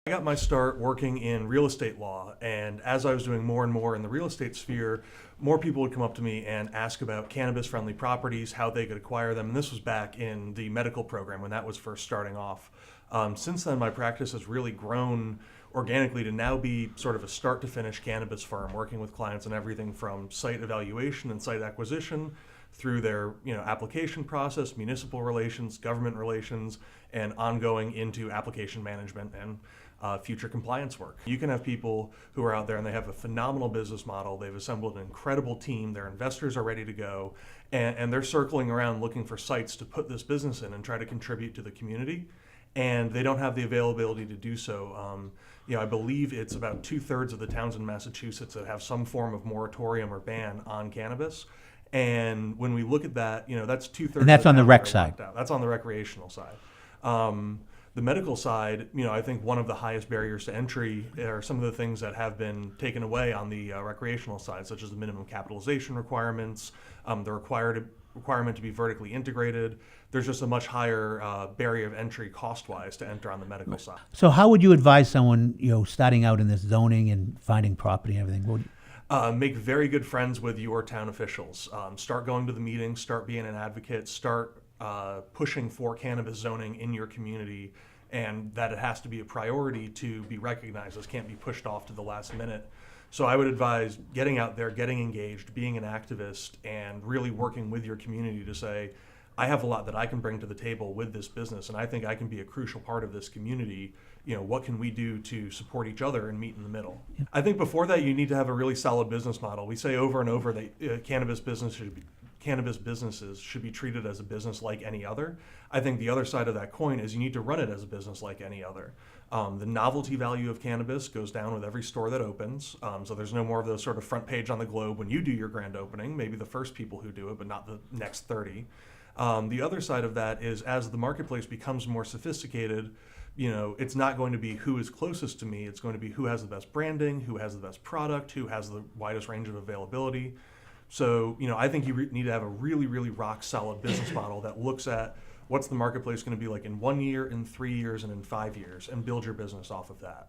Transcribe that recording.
I got my start working in real estate law, and as I was doing more and more in the real estate sphere, more people would come up to me and ask about cannabis-friendly properties, how they could acquire them, and this was back in the medical program when that was first starting off. Since then, my practice has really grown organically to now be sort of a start-to-finish cannabis firm, working with clients on everything from site evaluation and site acquisition through their application process, municipal relations, government relations, and ongoing into application management and future compliance work. You can have people who are out there and they have a phenomenal business model. They've assembled an incredible team. Their investors are ready to go, and they're circling around looking for sites to put this business in and try to contribute to the community. And they don't have the availability to do so. I believe it's about 2/3 of the towns in Massachusetts that have some form of moratorium or ban on cannabis. And when we look at that, that's 2/3. And that's of on the towns rec that are side. locked out. That's on the recreational side. The medical side, I think one of the highest barriers to entry are some of the things that have been taken away on the recreational side, such as the minimum capitalization requirements, the requirement to be vertically integrated. There's just a much higher barrier of entry cost-wise to enter on the medical side. So how would you advise someone, starting out in this zoning and finding property and everything? What would you- Make very good friends with your town officials. Start going to the meetings, start being an advocate, start pushing for cannabis zoning in your community, and that it has to be a priority to be recognized. This can't be pushed off to the last minute. So I would advise getting out there, getting engaged, being an activist, and really working with your community to say, I have a lot that I can bring to the table with this business, and I think I can be a crucial part of this community. What can we do to support each other and meet in the middle? Yeah. I think before that, you need to have a really solid business model. We say over and over that cannabis businesses should be treated as a business like any other. I think the other side of that coin is you need to run it as a business like any other. The novelty value of cannabis goes down with every store that opens. So there's no more of those sort of front page on the Globe when you do your grand opening, maybe the first people who do it, but not the next 30. The other side of that is as the marketplace becomes more sophisticated, it's not going to be who is closest to me. It's going to be who has the best branding, who has the best product, who has the widest range of availability. So, I think you need to have a really, really rock solid business model that looks at what's the marketplace going to be like in 1 year, in 3 years, and in 5 years, and build your business off of that.